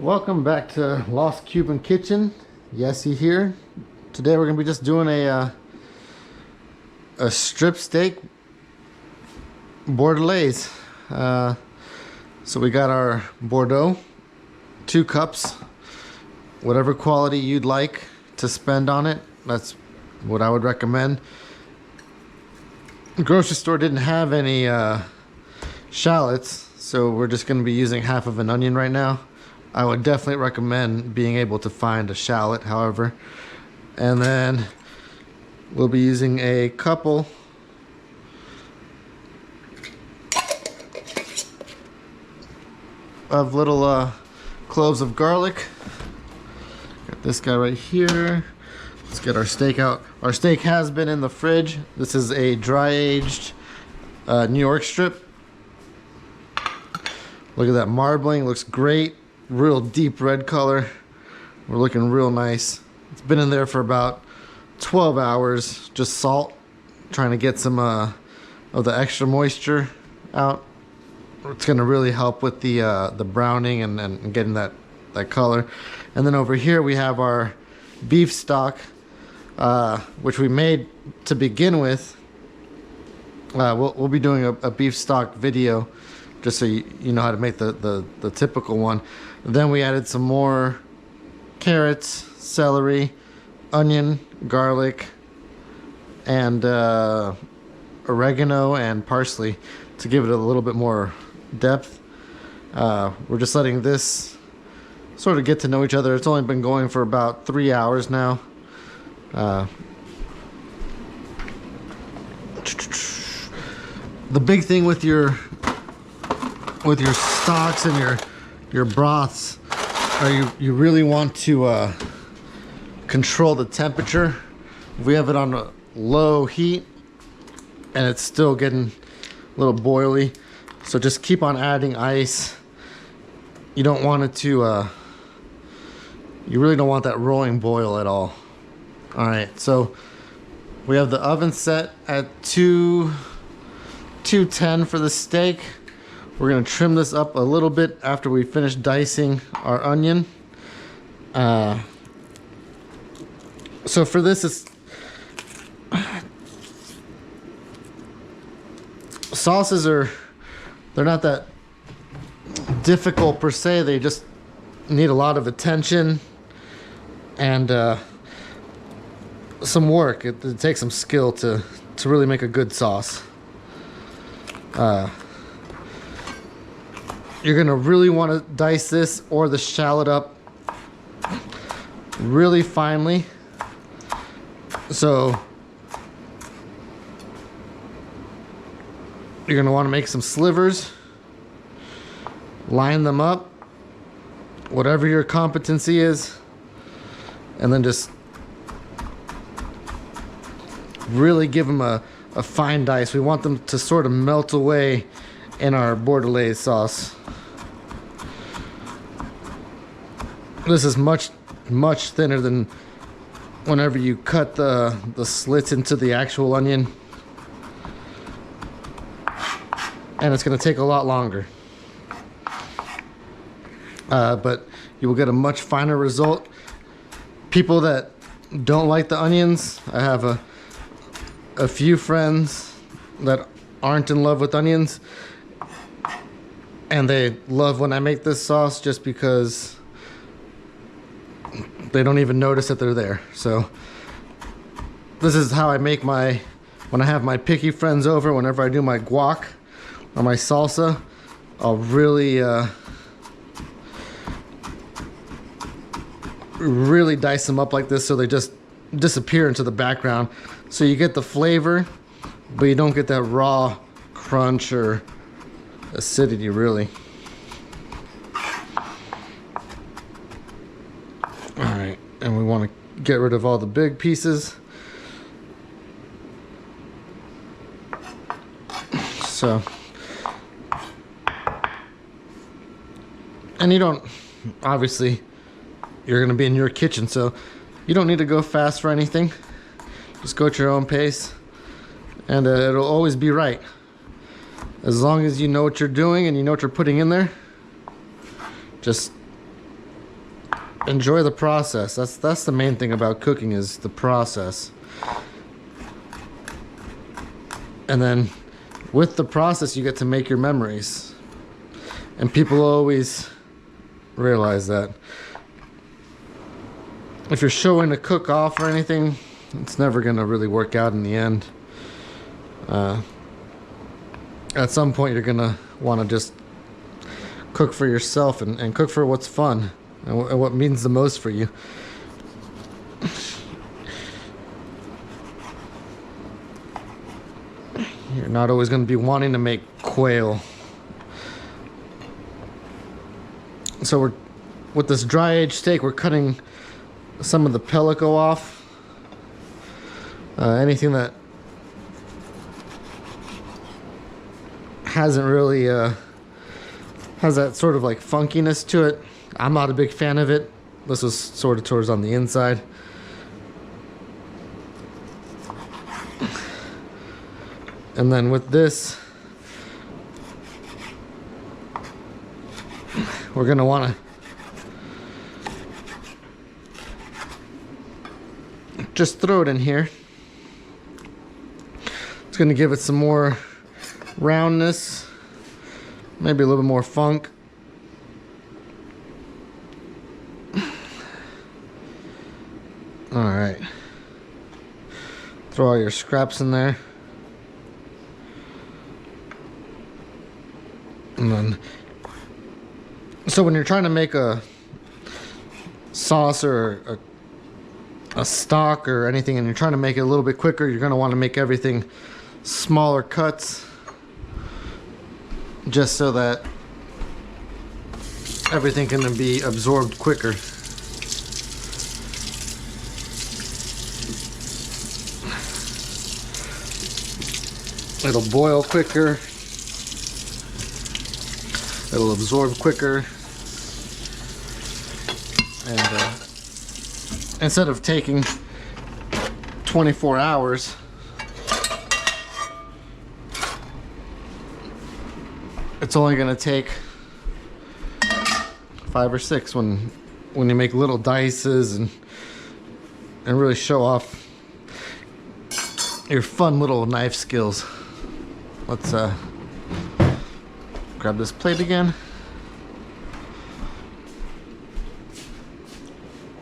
Welcome back to Lost Cuban Kitchen. Yesy here. Today we're gonna be just doing a strip steak Bordelaise. So we got our Bordeaux, 2 cups, whatever quality you'd like to spend on it. That's what I would recommend. The grocery store didn't have any shallots, so we're just gonna be using half of an onion right now. I would definitely recommend being able to find a shallot, however. And then we'll be using a couple of little cloves of garlic. Got this guy right here. Let's get our steak out. Our steak has been in the fridge. This is a dry-aged New York strip. Look at that marbling, looks great. Real deep red color. We're looking real nice. It's been in there for about 12 hours. Just salt, trying to get some of the extra moisture out. It's gonna really help with the browning and getting that color. And then over here we have our beef stock, which we made to begin with. We'll be doing a beef stock video, just so you know how to make the typical one. Then we added some more carrots, celery, onion, garlic, and oregano and parsley to give it a little bit more depth. We're just letting this sort of get to know each other. It's only been going for about 3 hours now. The big thing with your stocks and your broths are you really want to control the temperature. If we have it on a low heat and it's still getting a little boily, so just keep on adding ice. You don't want it to you really don't want that rolling boil at all. All right, so we have the oven set at 210 for the steak. We're gonna trim this up a little bit after we finish dicing our onion. So for this, sauces they're not that difficult per se. They just need a lot of attention and some work. It takes some skill to really make a good sauce. You're gonna really want to dice this or the shallot up really finely. So you're gonna want to make some slivers, line them up, whatever your competency is, and then just really give them a fine dice. We want them to sort of melt away in our Bordelaise sauce. This is much thinner than whenever you cut the slits into the actual onion, and it's going to take a lot longer, but you will get a much finer result. People that don't like the onions, I have a few friends that aren't in love with onions, and they love when I make this sauce just because they don't even notice that they're there. So this is how I make when I have my picky friends over. Whenever I do my guac or my salsa, I'll really dice them up like this so they just disappear into the background. So you get the flavor, but you don't get that raw crunch or acidity, really. All right, and we want to get rid of all the big pieces. So, and you don't, obviously, you're going to be in your kitchen, so you don't need to go fast for anything. Just go at your own pace, and it'll always be right. As long as you know what you're doing and you know what you're putting in there, just enjoy the process. That's the main thing about cooking, is the process. And then with the process, you get to make your memories. And people always realize that. If you're showing a cook off or anything, it's never gonna really work out in the end. At some point, you're gonna want to just cook for yourself and cook for what's fun and what means the most for you. You're not always going to be wanting to make quail. So with this dry aged steak, we're cutting some of the pellicle off. Anything that hasn't really has that sort of like funkiness to it, I'm not a big fan of it. This was sort of towards on the inside. And then with this, we're gonna wanna just throw it in here. It's gonna give it some more roundness, maybe a little bit more funk. All right, throw all your scraps in there. And then, so when you're trying to make a sauce or a stock or anything, and you're trying to make it a little bit quicker, you're going to want to make everything smaller cuts, just so that everything can be absorbed quicker. It'll boil quicker. It'll absorb quicker. And instead of taking 24 hours, it's only going to take 5 or 6 when you make little dices and really show off your fun little knife skills. Let's grab this plate again.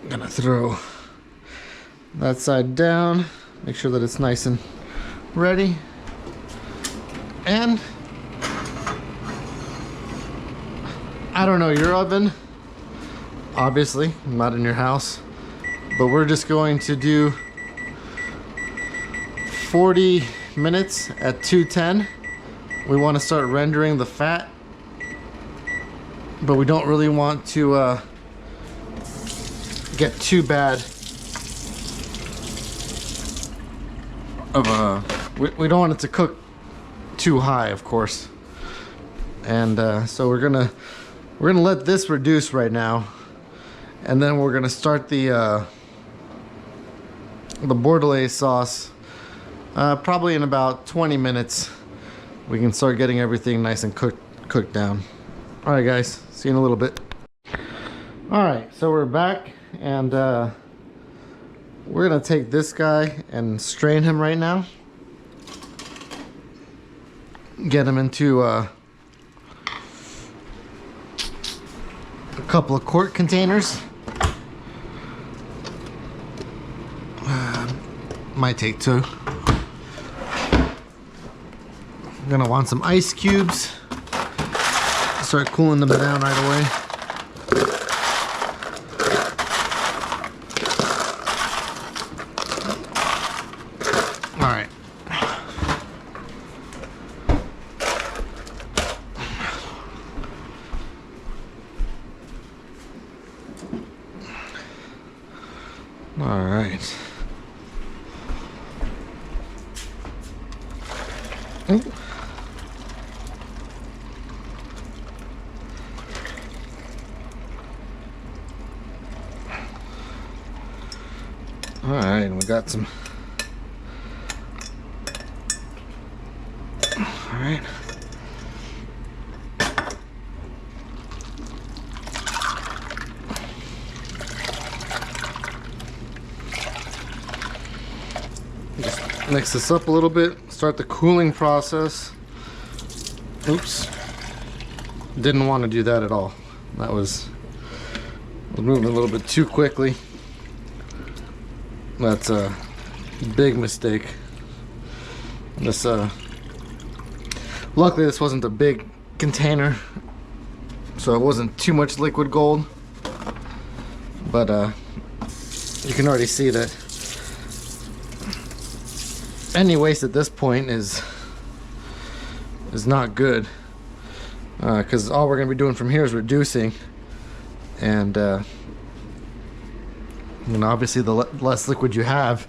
I'm gonna throw that side down, make sure that it's nice and ready. And I don't know your oven, obviously, not in your house, but we're just going to do 40 minutes at 210. We want to start rendering the fat, but we don't really want to get too bad of a, we don't want it to cook too high, of course. And so we're gonna let this reduce right now, and then we're gonna start the Bordelaise sauce probably in about 20 minutes. We can start getting everything nice and cooked down. All right, guys, see you in a little bit. All right, so we're back, and we're gonna take this guy and strain him right now. Get him into a couple of quart containers. Might take 2. I'm gonna want some ice cubes. Start cooling them down right away. All right. All right. Ooh. All right, and we got some. All right. Mix this up a little bit, start the cooling process. Oops. Didn't want to do that at all. That was moving a little bit too quickly. That's a big mistake. This luckily this wasn't a big container, so it wasn't too much liquid gold. But you can already see that any waste at this point is not good, because all we're going to be doing from here is reducing, and obviously the less liquid you have,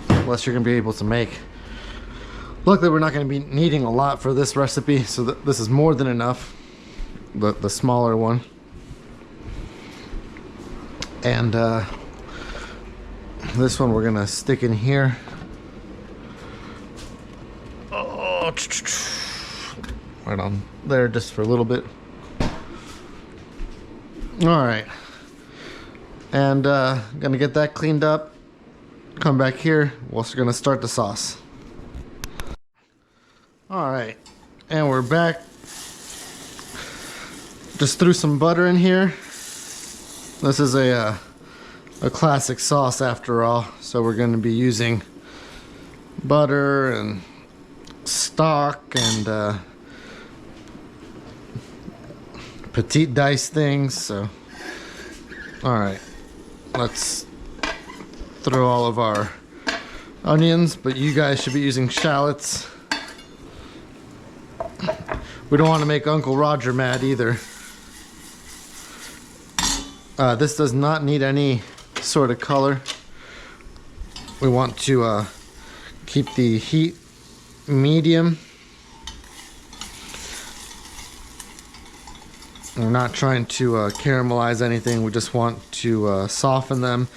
the less you're going to be able to make. Luckily we're not going to be needing a lot for this recipe, so this is more than enough, the smaller one. And this one we're going to stick in here. Oh, right on there just for a little bit. Alright, and gonna get that cleaned up, come back here, we're also gonna start the sauce. Alright, and we're back. Just threw some butter in here. This is a classic sauce after all, so we're gonna be using butter and stock and petite dice things. So alright, let's throw all of our onions, but you guys should be using shallots. We don't want to make Uncle Roger mad either. This does not need any sort of color. We want to keep the heat medium. We're not trying to caramelize anything. We just want to soften them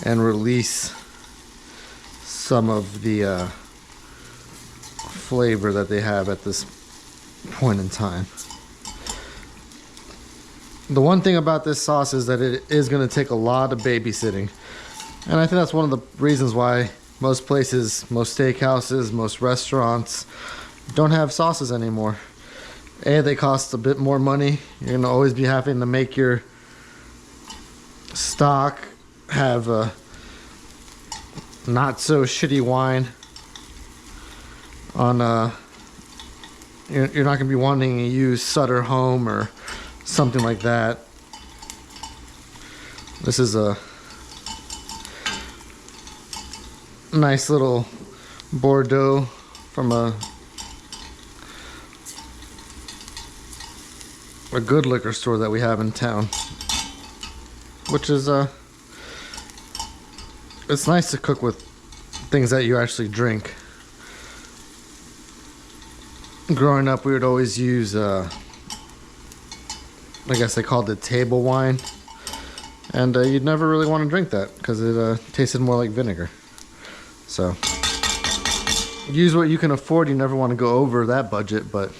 and release some of the flavor that they have at this point in time. The one thing about this sauce is that it is going to take a lot of babysitting, and I think that's one of the reasons why most places, most steakhouses, most restaurants don't have sauces anymore. A, they cost a bit more money. You're going to always be having to make your stock have a not so shitty wine on you're not going to be wanting to use Sutter Home or something like that. This is a nice little Bordeaux from a good liquor store that we have in town, which is it's nice to cook with things that you actually drink. Growing up, we would always use I guess they called it table wine, and you'd never really want to drink that because it tasted more like vinegar. So use what you can afford. You never want to go over that budget, but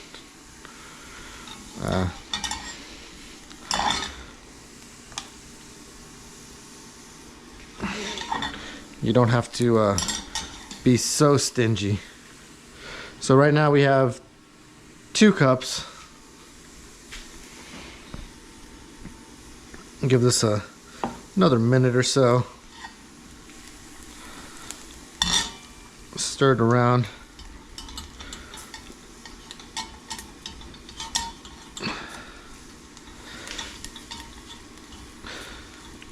you don't have to be so stingy. So right now we have 2 cups. Give this another minute or so. Stir it around.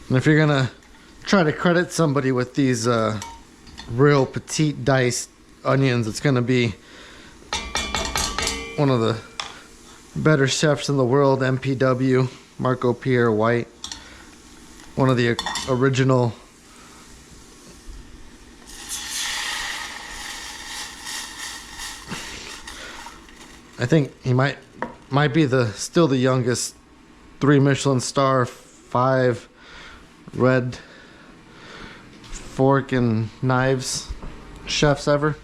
And if you're gonna try to credit somebody with these real petite diced onions, it's gonna be one of the better chefs in the world, MPW, Marco Pierre White, one of the original I think he might be still the youngest 3 Michelin star, 5 red fork and knives chefs ever.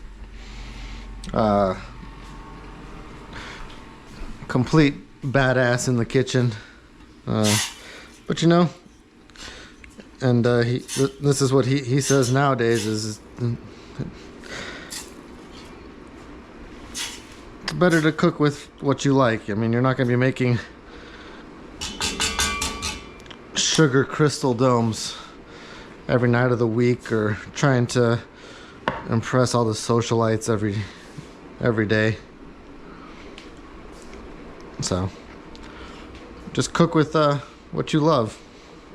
Complete badass in the kitchen, but you know, and this is what he says nowadays is It's better to cook with what you like. I mean, you're not going to be making sugar crystal domes every night of the week or trying to impress all the socialites every day. So just cook with what you love.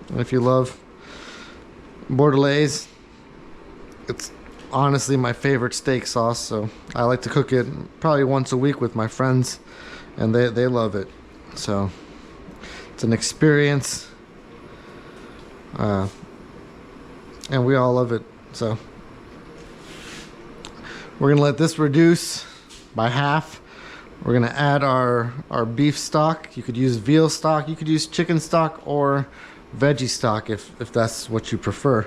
And if you love Bordelaise, it's honestly my favorite steak sauce, so I like to cook it probably once a week with my friends, and they love it. So it's an experience, and we all love it. So we're gonna let this reduce by half. We're gonna add our beef stock. You could use veal stock, you could use chicken stock, or veggie stock if that's what you prefer.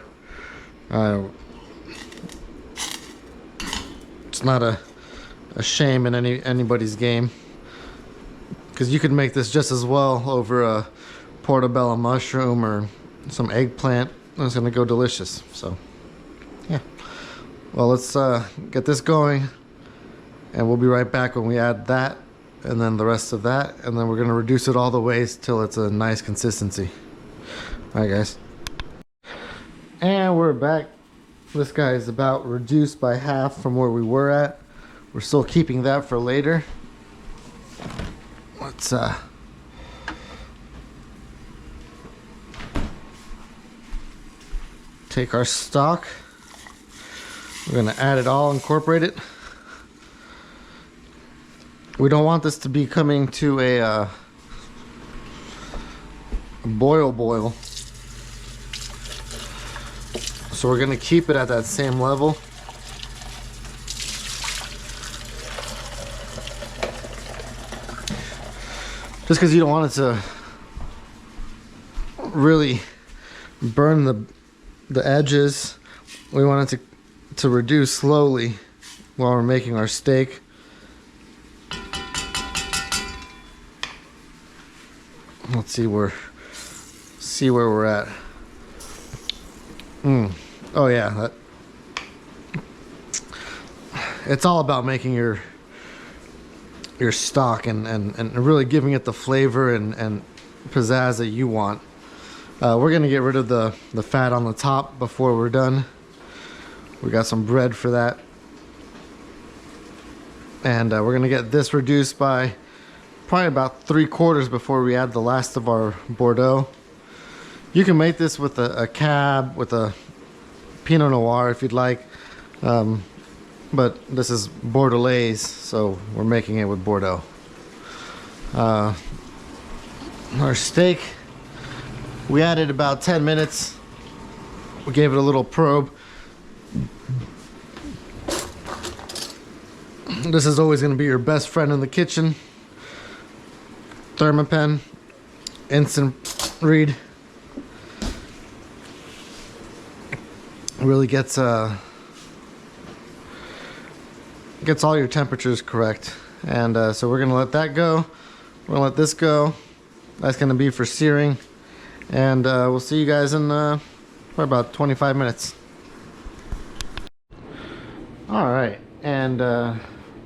It's not a shame in anybody's game, because you could make this just as well over a portobello mushroom or some eggplant. It's gonna go delicious. So yeah, well, let's get this going, and we'll be right back when we add that and then the rest of that, and then we're gonna reduce it all the way till it's a nice consistency. All right, guys, and we're back. This guy is about reduced by half from where we were at. We're still keeping that for later. Let's take our stock. We're gonna add it all, incorporate it. We don't want this to be coming to a boil. So we're gonna keep it at that same level. Just because you don't want it to really burn the edges, we want it to reduce slowly while we're making our steak. Let's see where we're at. Oh yeah, it's all about making your stock and really giving it the flavor and pizzazz that you want. We're gonna get rid of the fat on the top before we're done. We got some bread for that, and we're gonna get this reduced by probably about 3/4 before we add the last of our Bordeaux. You can make this with a cab, with a Pinot Noir if you'd like, but this is Bordelaise, so we're making it with Bordeaux. Our steak, we added about 10 minutes. We gave it a little probe. This is always going to be your best friend in the kitchen. Thermapen, instant read. Really gets all your temperatures correct, and so we're gonna let that go. We're gonna let this go. That's gonna be for searing, and we'll see you guys in for about 25 minutes. All right, and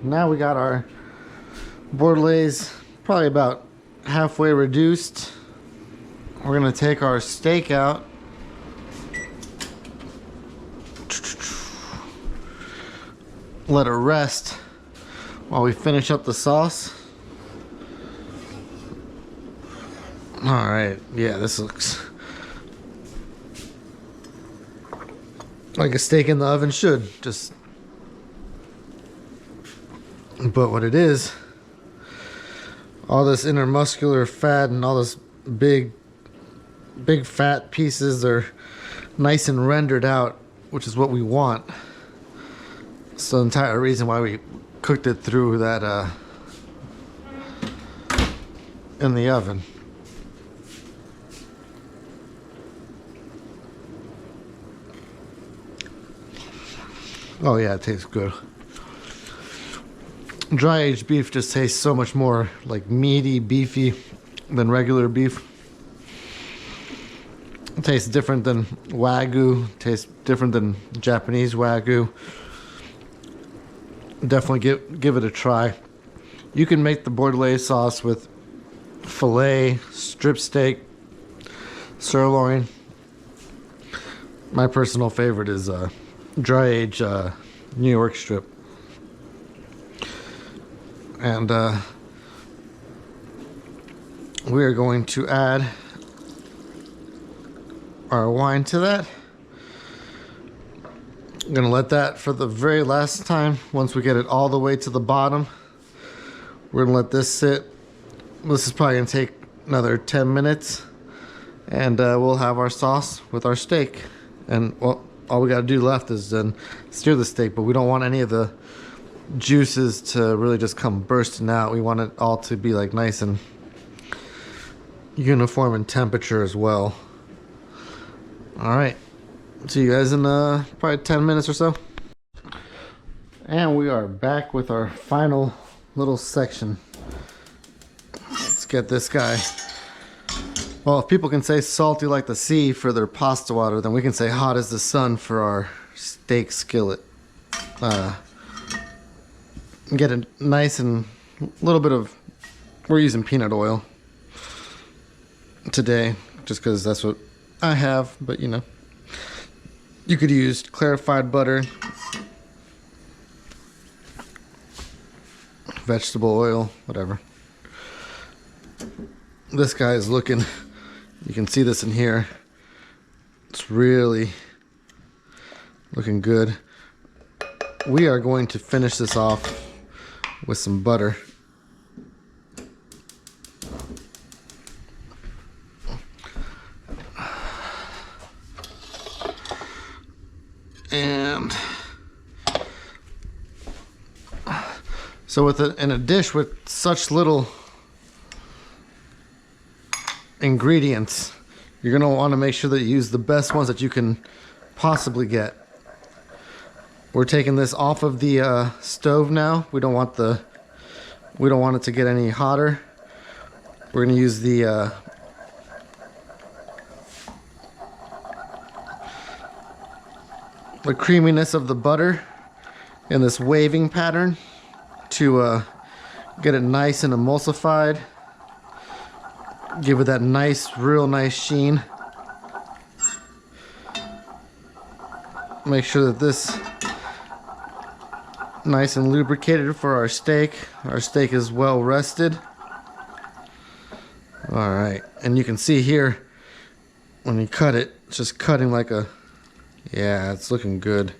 now we got our Bordelaise probably about halfway reduced. We're gonna take our steak out. Let it rest while we finish up the sauce. All right, yeah, this looks like a steak in the oven should. But what it is, all this intermuscular fat and all this big fat pieces are nice and rendered out, which is what we want. So the entire reason why we cooked it through that in the oven. Oh yeah, it tastes good. Dry aged beef just tastes so much more like meaty, beefy than regular beef. It tastes different than Wagyu, tastes different than Japanese Wagyu. definitely give it a try. You can make the Bordelaise sauce with filet, strip steak, sirloin. My personal favorite is dry age New York strip. And we are going to add our wine to that. I'm gonna let that for the very last time. Once we get it all the way to the bottom, we're gonna let this sit. This is probably gonna take another 10 minutes, and we'll have our sauce with our steak. And well, all we gotta do left is then sear the steak, but we don't want any of the juices to really just come bursting out. We want it all to be like nice and uniform in temperature as well. All right. See you guys in probably 10 minutes or so. And we are back with our final little section. Let's get this guy. Well, if people can say salty like the sea for their pasta water, then we can say hot as the sun for our steak skillet. Get it nice and a little bit of, we're using peanut oil today just because that's what I have, but you know. You could use clarified butter, vegetable oil, whatever. This guy is looking, you can see this in here. It's really looking good. We are going to finish this off with some butter. And so in a dish with such little ingredients, you're going to want to make sure that you use the best ones that you can possibly get. We're taking this off of the stove now. We don't want it to get any hotter. We're going to use the creaminess of the butter in this waving pattern to get it nice and emulsified. Give it that nice, real nice sheen. Make sure that this nice and lubricated for our steak. Our steak is well rested. All right, and you can see here when you cut it, it's just cutting like a, yeah, it's looking good.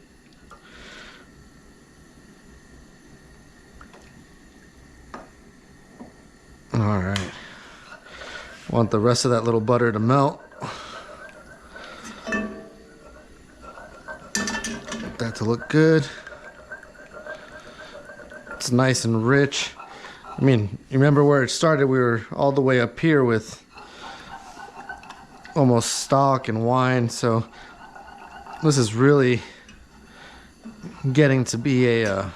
All right. Want the rest of that little butter to melt. That to look good. It's nice and rich. I mean, you remember where it started? We were all the way up here with almost stock and wine, so this is really getting to be a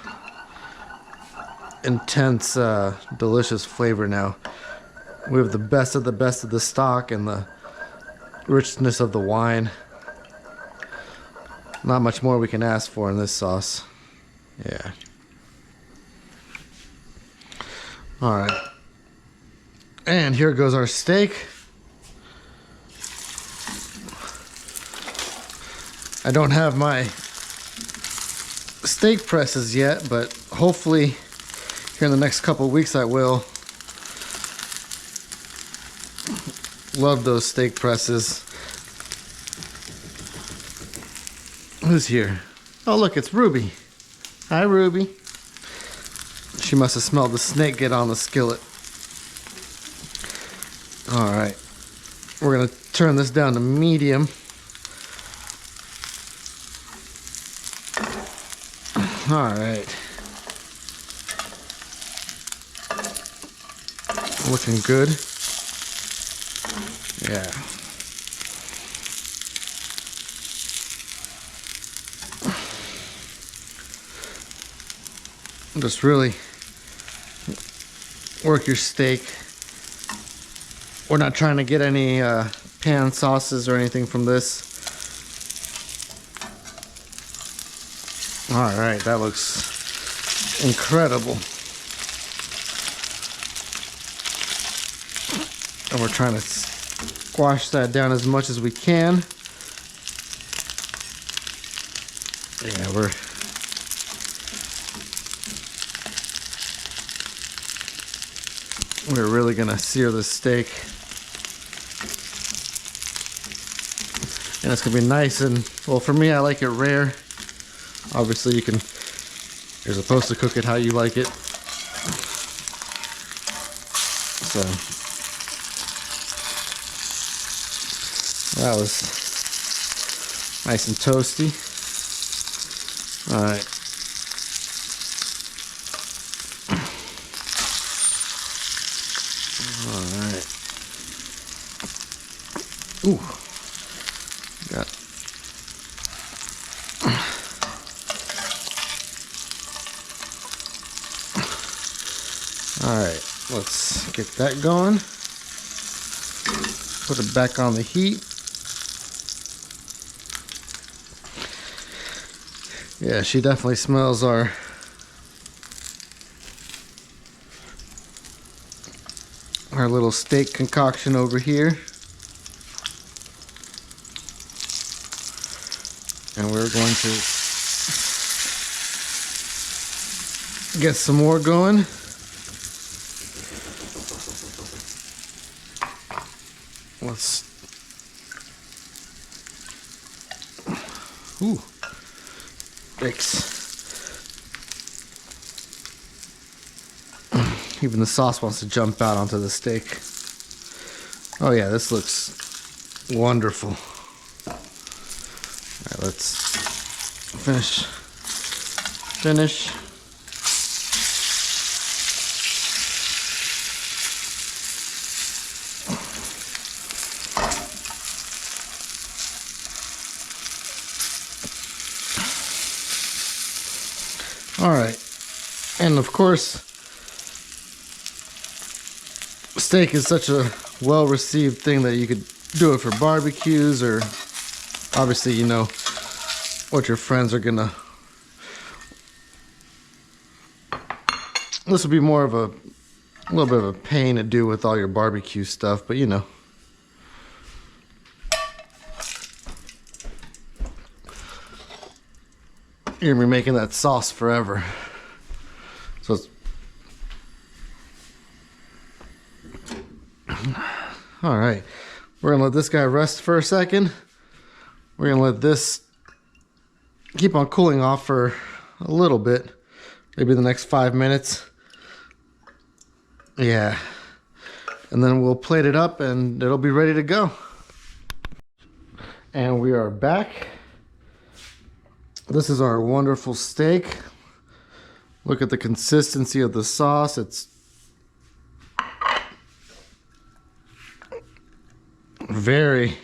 intense, delicious flavor now. We have the best of the stock and the richness of the wine. Not much more we can ask for in this sauce. Yeah. All right. And here goes our steak. I don't have my steak presses yet, but hopefully here in the next couple of weeks I will. Love those steak presses. Who's here? Oh, look, it's Ruby. Hi, Ruby. She must have smelled the snake get on the skillet. All right. We're going to turn this down to medium. All right. Looking good. Yeah. Just really work your steak. We're not trying to get any pan sauces or anything from this. All right, that looks incredible. And we're trying to squash that down as much as we can. Yeah, we're really gonna sear this steak. And it's gonna be nice and, well, for me, I like it rare. Obviously you're supposed to cook it how you like it. So that was nice and toasty. All right. All right. Ooh. Got. All right. Let's get that going. Put it back on the heat. Yeah, she definitely smells our little steak concoction over here. And we're going to get some more going. Let's, ooh, thanks. Even the sauce wants to jump out onto the steak. Oh yeah, this looks wonderful. All right, let's finish. All right, and of course, steak is such a well-received thing that you could do it for barbecues, or obviously you know what your friends are gonna. This would be more of a little bit of a pain to do with all your barbecue stuff, but you know. You're gonna be making that sauce forever. So it's all right. We're gonna let this guy rest for a second. We're gonna let this keep on cooling off for a little bit, maybe the next 5 minutes. Yeah, and then we'll plate it up and it'll be ready to go. And we are back. This is our wonderful steak. Look at the consistency of the sauce. It's very,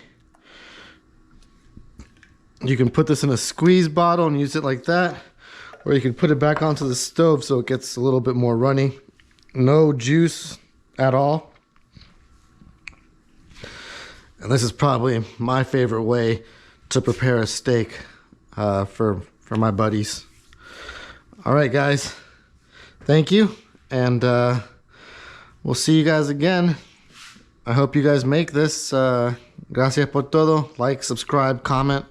you can put this in a squeeze bottle and use it like that, or you can put it back onto the stove so it gets a little bit more runny. No juice at all. And this is probably my favorite way to prepare a steak for my buddies. All right, guys, thank you, and we'll see you guys again. I hope you guys make this. Gracias por todo. Like, subscribe, comment.